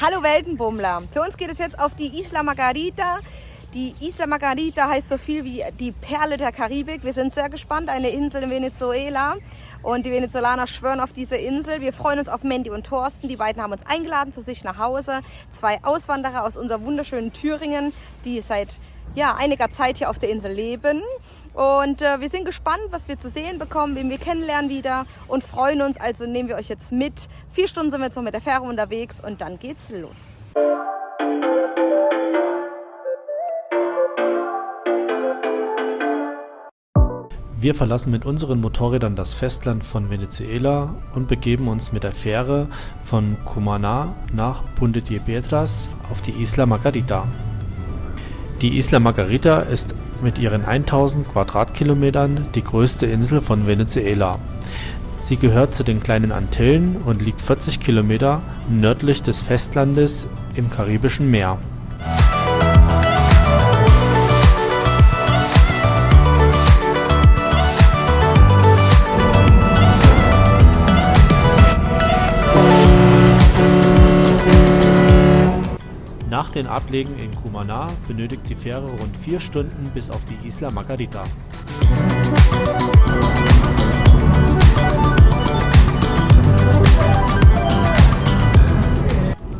Hallo Weltenbummler, für uns geht es jetzt auf die Isla Margarita. Die Isla Margarita heißt so viel wie die Perle der Karibik. Wir sind sehr gespannt, eine Insel in Venezuela und die Venezolaner schwören auf diese Insel. Wir freuen uns auf Mandy und Thorsten, die beiden haben uns eingeladen zu sich nach Hause. 2 Auswanderer aus unserem wunderschönen Thüringen, die seit einiger Zeit hier auf der Insel leben. Und wir sind gespannt, was wir zu sehen bekommen, wen wir kennenlernen wieder und freuen uns. Also nehmen wir euch jetzt mit. 4 Stunden sind wir jetzt noch mit der Fähre unterwegs und dann geht's los. Wir verlassen mit unseren Motorrädern das Festland von Venezuela und begeben uns mit der Fähre von Cumaná nach Punta de Piedras auf die Isla Margarita. Die Isla Margarita ist mit ihren 1000 Quadratkilometern die größte Insel von Venezuela. Sie gehört zu den kleinen Antillen und liegt 40 Kilometer nördlich des Festlandes im Karibischen Meer. Nach den Ablegen in Cumaná benötigt die Fähre rund 4 Stunden bis auf die Isla Margarita.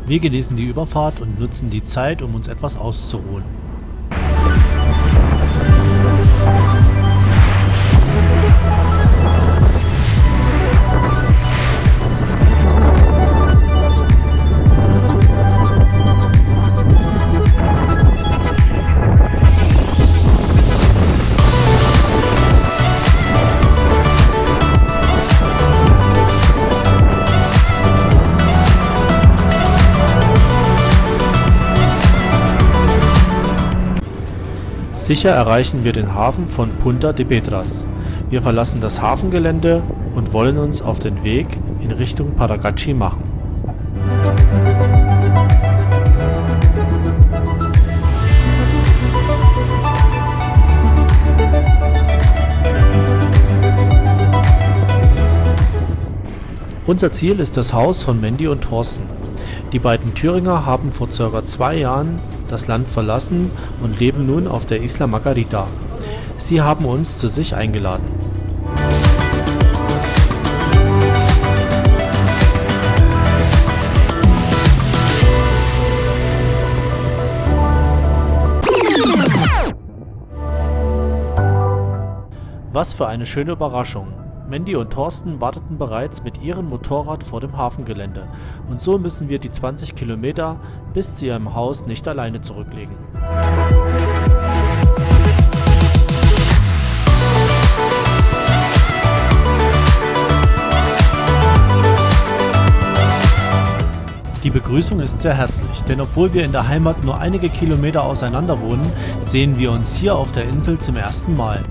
Wir genießen die Überfahrt und nutzen die Zeit, um uns etwas auszuruhen. Sicher erreichen wir den Hafen von Punta de Piedras. Wir verlassen das Hafengelände und wollen uns auf den Weg in Richtung Paracachi machen. Unser Ziel ist das Haus von Mandy und Thorsten. Die beiden Thüringer haben vor ca. 2 Jahren das Land verlassen und leben nun auf der Isla Margarita. Sie haben uns zu sich eingeladen. Was für eine schöne Überraschung! Mandy und Thorsten warteten bereits mit ihrem Motorrad vor dem Hafengelände und so müssen wir die 20 Kilometer bis zu ihrem Haus nicht alleine zurücklegen. Die Begrüßung ist sehr herzlich, denn obwohl wir in der Heimat nur einige Kilometer auseinander wohnen, sehen wir uns hier auf der Insel zum ersten Mal.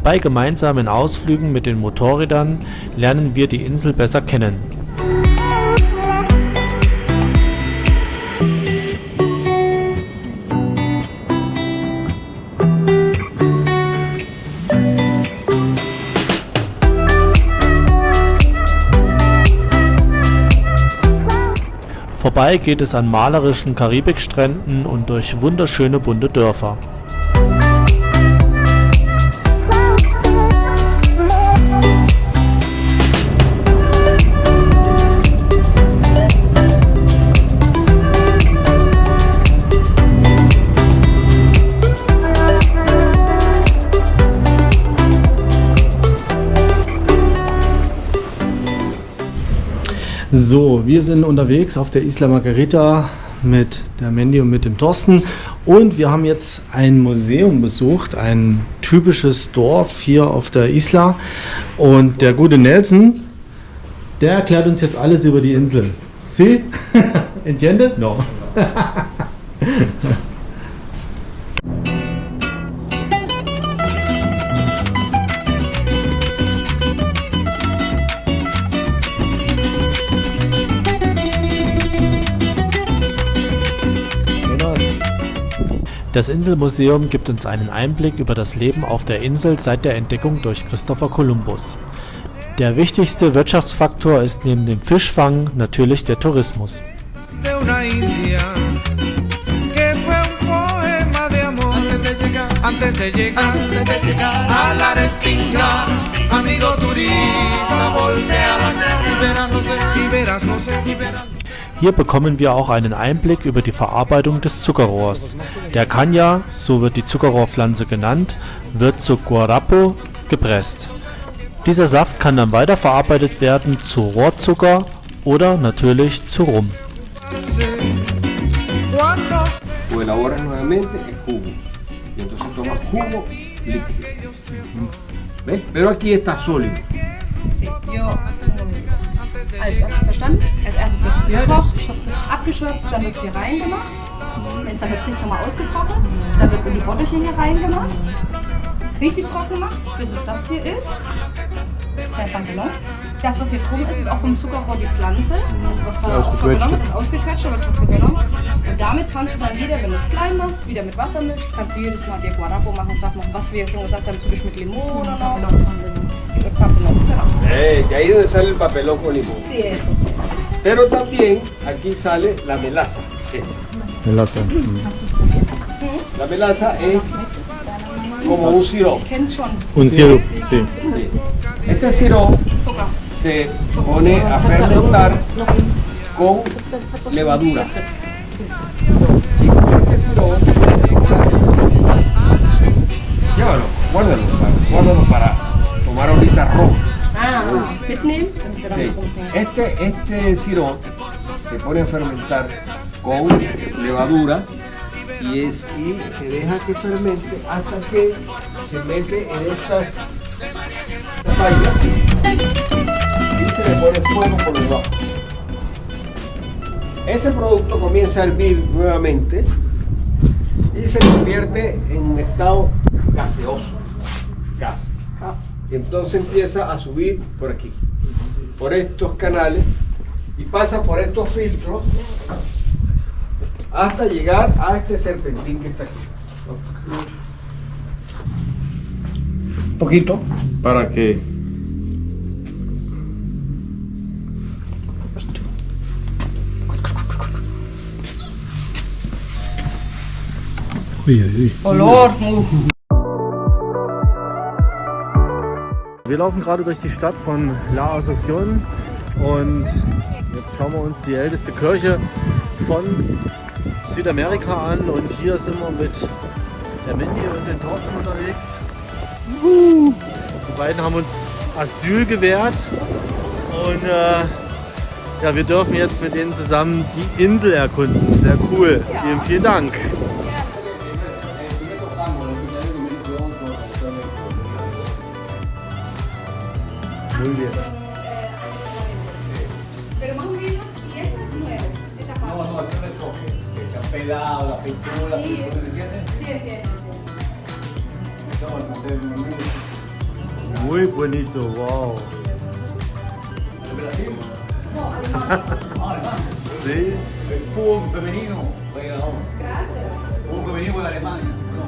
Bei gemeinsamen Ausflügen mit den Motorrädern lernen wir die Insel besser kennen. Vorbei geht es an malerischen Karibikstränden und durch wunderschöne bunte Dörfer. So, wir sind unterwegs auf der Isla Margarita mit der Mandy und mit dem Thorsten Und wir haben jetzt ein Museum besucht, ein typisches Dorf hier auf der Isla. Und der gute Nelson, der erklärt uns jetzt alles über die Insel. Sie? Entiende? No. Das Inselmuseum gibt uns einen Einblick über das Leben auf der Insel seit der Entdeckung durch Christopher Columbus. Der wichtigste Wirtschaftsfaktor ist neben dem Fischfang natürlich der Tourismus. Hier bekommen wir auch einen Einblick über die Verarbeitung des Zuckerrohrs. Der Caña, so wird die Zuckerrohrpflanze genannt, wird zu Guarapo gepresst. Dieser Saft kann dann weiterverarbeitet werden zu Rohrzucker oder natürlich zu Rum. Lo elaboras nuevamente en jugo y entonces tomas jugo líquido. ¿Ves? Pero aquí está sólido. Sí, yo, also, verstanden? Als erstes wird es gekocht, abgeschöpft, dann wird es hier reingemacht. Wenn es dann wird es nochmal ausgetrocknet, dann wird es in die Bottelchen hier reingemacht. Richtig trocken gemacht, bis es das hier ist. Der Pantalon. Das, was hier drum ist, ist auch vom Zuckerrohr die Pflanze. Also was da auch vergenommen ist, ausgequetscht, wird schon vergenommen. Und damit kannst du dann wieder, wenn du es klein machst, wieder mit Wasser mischt, kannst du jedes Mal dir Guarapo machen, sag mal, was wir ja schon gesagt haben, typisch mit Limon oder noch. Papelón, genau. De ahí donde sale el papelón con limón. Sí, eso. Pero también aquí sale la melaza. Melaza. La melaza es como un sirope. Ich kenn's schon. Un sirope, sí. Este sirope Zucker. se pone a fermentar con levadura. Y con este sirope, llévalo, guárdalo para tomar ahorita ron. Mitnehmen? Sí. Este sirope se pone a fermentar con levadura y se deja que fermente hasta que se mete en estas pailas y se le pone fuego por debajo. Ese producto comienza a hervir nuevamente y se convierte en un estado gaseoso. Gas. Y entonces empieza a subir por aquí, por estos canales y pasa por estos filtros hasta llegar a este serpentín que está aquí. Un poquito para que Olor. Wir laufen gerade durch die Stadt von La Asunción und jetzt schauen wir uns die älteste Kirche von Südamerika an und hier sind wir mit der Mandy und den Thorsten unterwegs. Die beiden haben uns Asyl gewährt und ja, wir dürfen jetzt mit denen zusammen die Insel erkunden. Sehr cool. Vielen, vielen Dank. Muy bien. Pero más o menos, y eso es nuevo, esta parte. No, esto es el toque, que se han pelado, la pintura, Sí, ¿entiendes? sí, entiendo. Estamos al hacer un menú. Muy bonito, wow. ¿De Brasil? No, alemán. Sí. El fútbol femenino juega ahora. Gracias. El fútbol femenino juega Alemania. No.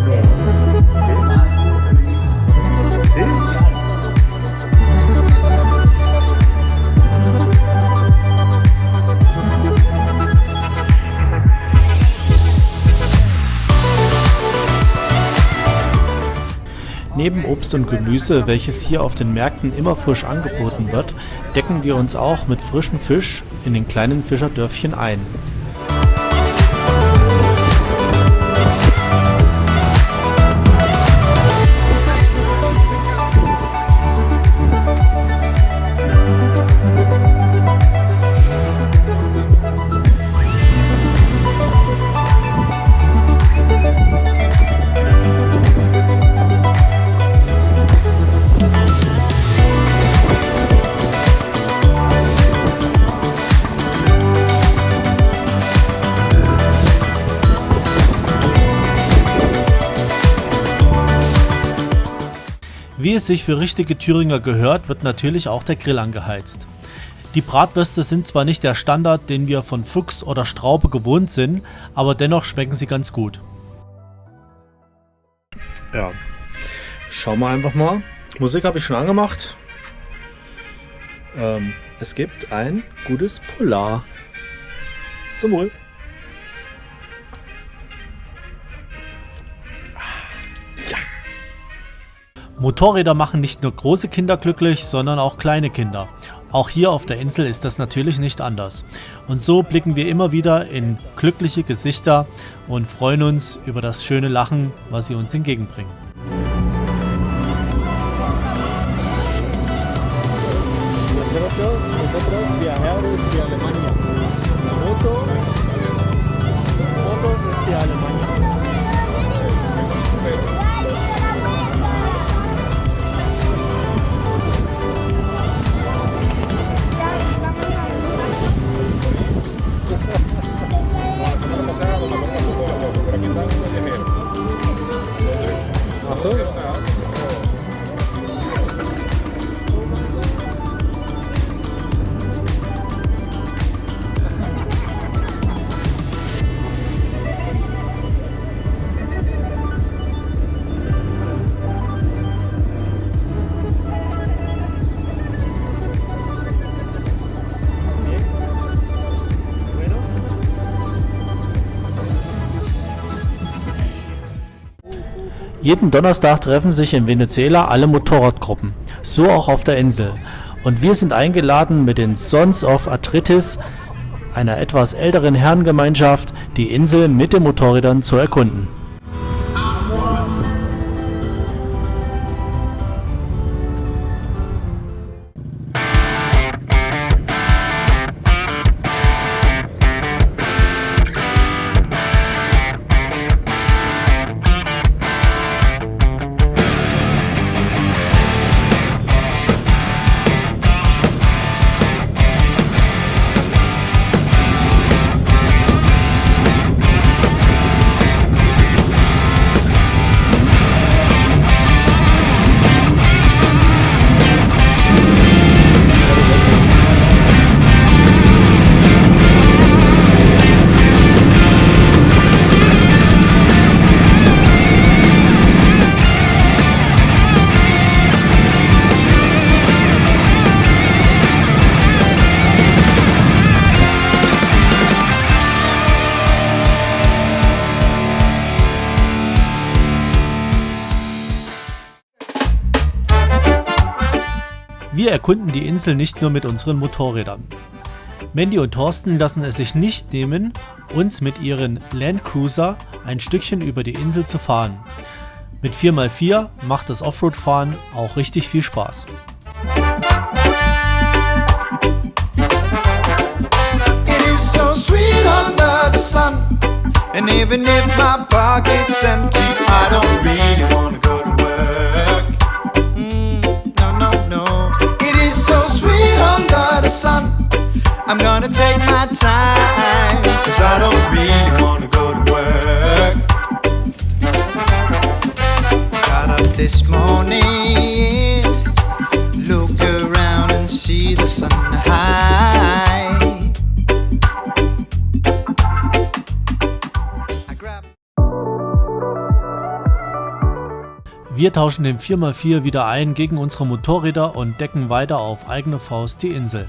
No. Alemania, fútbol femenino. Sí. Neben Obst und Gemüse, welches hier auf den Märkten immer frisch angeboten wird, decken wir uns auch mit frischem Fisch in den kleinen Fischerdörfchen ein. Wie es sich für richtige Thüringer gehört, wird natürlich auch der Grill angeheizt. Die Bratwürste sind zwar nicht der Standard, den wir von Fuchs oder Straube gewohnt sind, aber dennoch schmecken sie ganz gut. Ja, schauen wir einfach mal. Musik habe ich schon angemacht. Es gibt ein gutes Polar. Zum Wohl. Ja. Motorräder machen nicht nur große Kinder glücklich, sondern auch kleine Kinder. Auch hier auf der Insel ist das natürlich nicht anders. Und so blicken wir immer wieder in glückliche Gesichter und freuen uns über das schöne Lachen, was sie uns entgegenbringen. Nosotros viajeros de Alemania. La moto es de Alemania. Jeden Donnerstag treffen sich in Venezuela alle Motorradgruppen, so auch auf der Insel. Und wir sind eingeladen, mit den Sons of Arthritis, einer etwas älteren Herrengemeinschaft, die Insel mit den Motorrädern zu erkunden. Wir erkunden die Insel nicht nur mit unseren Motorrädern. Mandy und Thorsten lassen es sich nicht nehmen, uns mit ihren Landcruiser ein Stückchen über die Insel zu fahren. Mit 4x4 macht das Offroad-Fahren auch richtig viel Spaß. It is so sweet under the sun, and even if my pocket's empty, I don't really wanna go to work. No, no, no. It is so sweet under the sun. I'm gonna take my time, 'cause I don't really wanna go to work. Got up this morning, look around and see the sun high. Wir tauschen den 4x4 wieder ein gegen unsere Motorräder und decken weiter auf eigene Faust die Insel.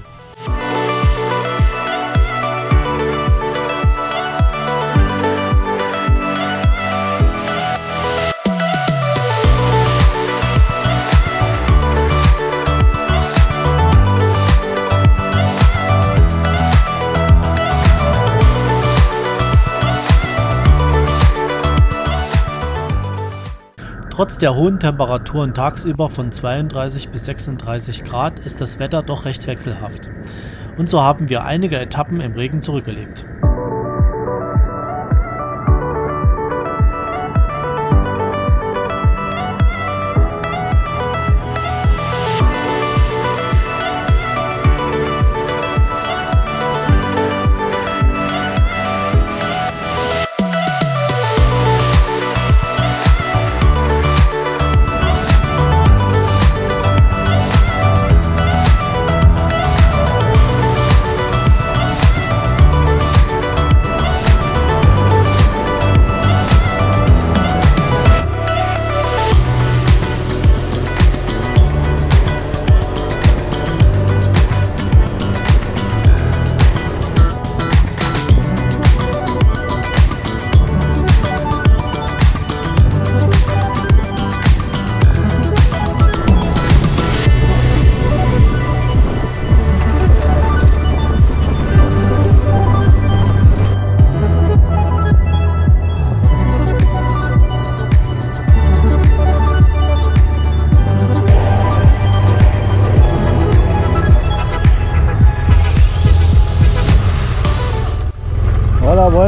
Trotz der hohen Temperaturen tagsüber von 32 bis 36 Grad ist das Wetter doch recht wechselhaft. Und so haben wir einige Etappen im Regen zurückgelegt.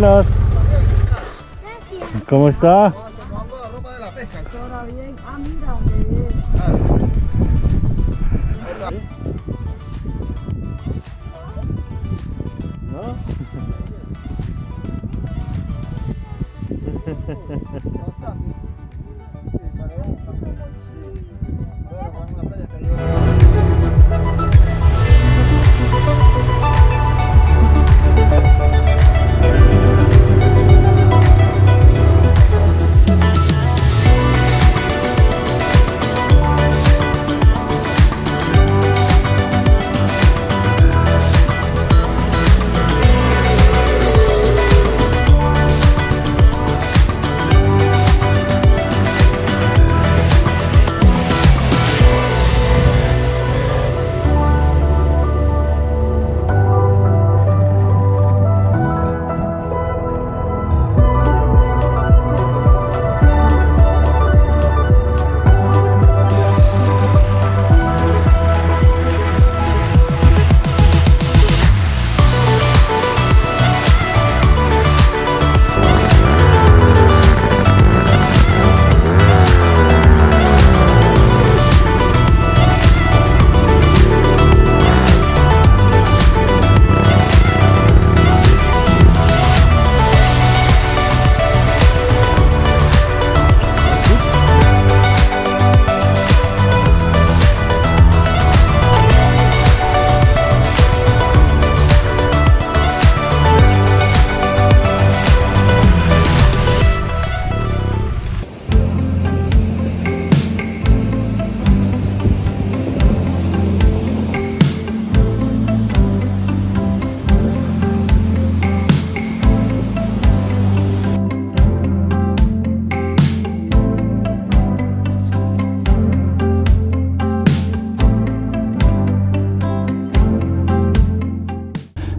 buenas. ¿Cómo está?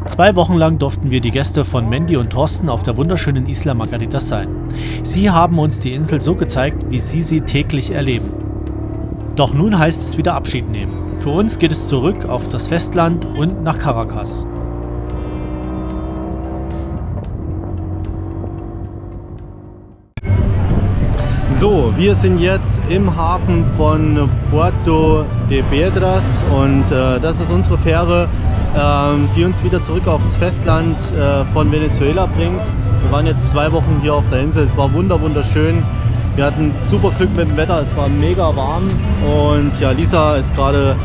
Zwei Wochen lang durften wir die Gäste von Mandy und Thorsten auf der wunderschönen Isla Margaritas sein. Sie haben uns die Insel so gezeigt, wie sie täglich erleben. Doch nun heißt es wieder Abschied nehmen. Für uns geht es zurück auf das Festland und nach Caracas. So, wir sind jetzt im Hafen von Puerto de Piedras und das ist unsere Fähre, die uns wieder zurück aufs Festland von Venezuela bringt. Wir waren jetzt 2 Wochen hier auf der Insel, es war wunderschön. Wir hatten super Glück mit dem Wetter, es war mega warm und ja, Lisa ist gerade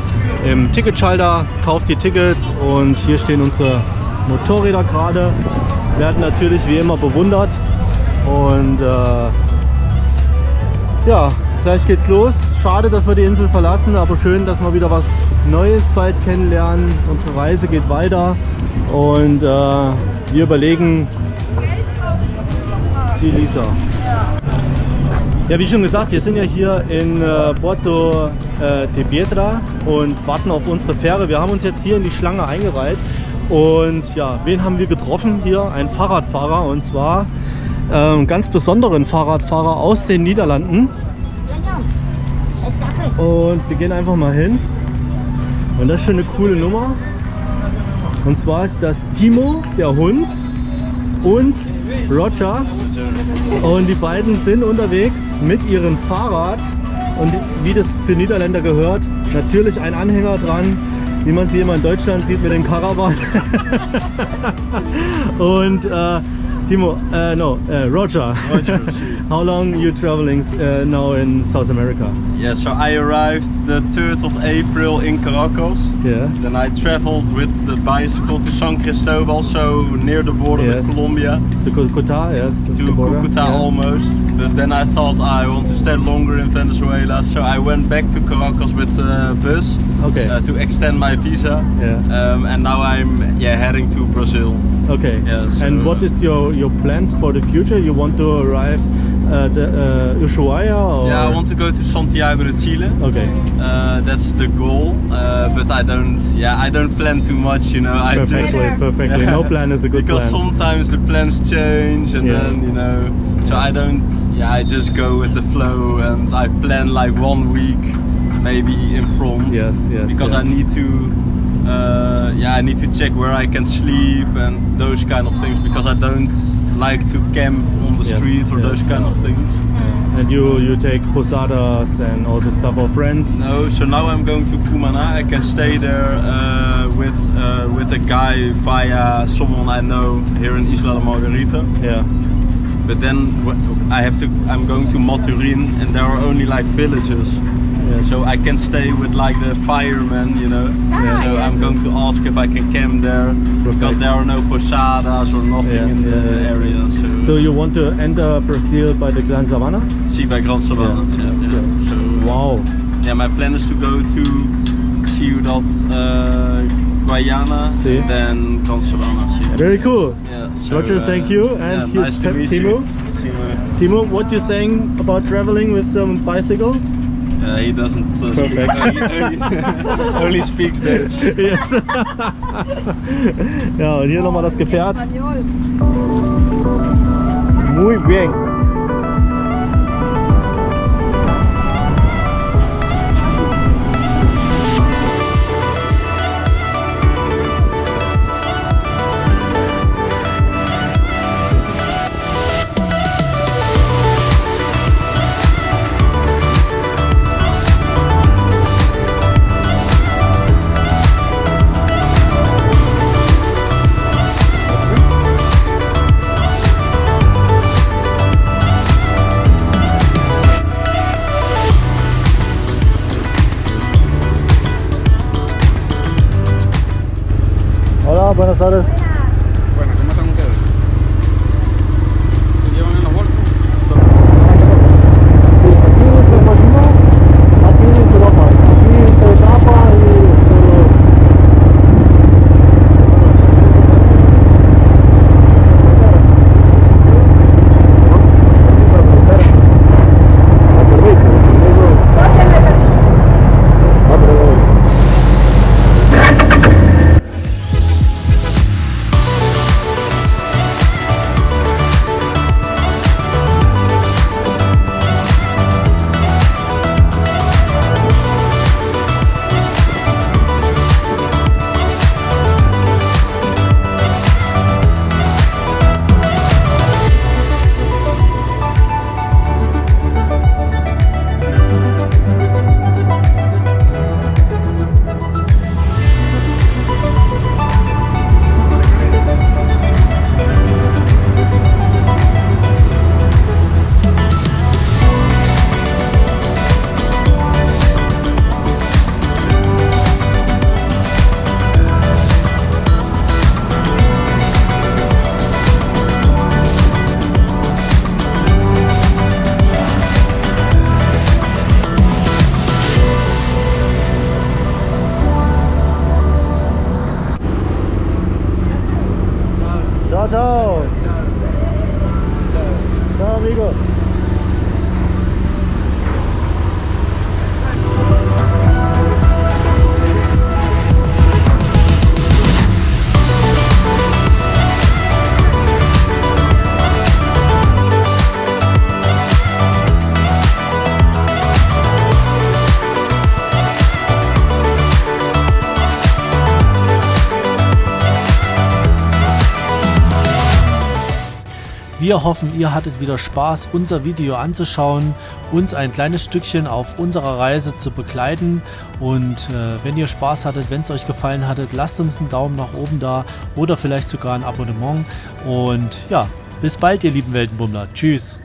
im Ticketschalter, kauft die Tickets und hier stehen unsere Motorräder gerade. Werden natürlich wie immer bewundert und ja, gleich geht's los. Schade, dass wir die Insel verlassen, aber schön, dass wir wieder was Neues bald kennenlernen. Unsere Reise geht weiter und wir überlegen die Lisa. Ja, wie schon gesagt, wir sind ja hier in Puerto de Piedra und warten auf unsere Fähre. Wir haben uns jetzt hier in die Schlange eingereiht und ja, wen haben wir getroffen hier? Ein Fahrradfahrer und zwar einen ganz besonderen Fahrradfahrer aus den Niederlanden. Und wir gehen einfach mal hin. Und das ist schon eine coole Nummer. Und zwar ist das Timo, der Hund, und Roger. Und die beiden sind unterwegs mit ihrem Fahrrad. Und wie das für Niederländer gehört, natürlich ein Anhänger dran, wie man sie immer in Deutschland sieht mit dem Caravan. Und Timo, Roger. How long are you traveling now in South America? Yeah, so I arrived the 3rd of April in Caracas. Yeah. Then I traveled with the bicycle to San Cristobal, so near the border with Colombia. To Cucuta, yes. To Cucuta almost. But then I thought I want to stay longer in Venezuela, so I went back to Caracas with the bus to extend my visa. Yeah. And now I'm heading to Brazil. Okay. Yeah, so, and what is your plans for the future? You want to arrive at Ushuaia? Or? Yeah, I want to go to Santiago de Chile. Okay. That's the goal. But I don't plan too much, you know. Perfectly. No plan is a good because plan. Because sometimes the plans change and then, you know, so I just go with the flow and I plan like 1 week maybe in front. Yes. Because I need to yeah, I need to check where I can sleep and those kind of things because I don't like to camp on the street or those kind of things. And you take posadas and all the stuff of friends? No, so now I'm going to Cumaná. I can stay there with a guy via someone I know here in Isla de Margarita. Yeah. But then I'm going to Maturin and there are only like villages. Yes. So I can stay with like the firemen, you know. So I'm going to ask if I can camp there because there are no posadas or nothing in the area. So you want to enter Brazil by the Gran Sabana? See by Gran Sabana. Yes. So, wow. Yeah, my plan is to go to Ciudad Guayana, then Gran Sabana. Very cool. Yeah, so, Roger, thank you. And nice to meet Timo. Timo, what you saying about traveling with some bicycle? He doesn't speak, only speaks Dutch. Yes. Ja, und hier nochmal das Gefährt. Muy bien. Hola, buenas tardes. Bueno, ¿cómo están ustedes? ¿Se llevan en los bolsos? Ciao. Ciao amigo. Wir hoffen, ihr hattet wieder Spaß, unser Video anzuschauen, uns ein kleines Stückchen auf unserer Reise zu begleiten und wenn ihr Spaß hattet, wenn es euch gefallen hat, lasst uns einen Daumen nach oben da oder vielleicht sogar ein Abonnement und ja, bis bald ihr lieben Weltenbummler. Tschüss!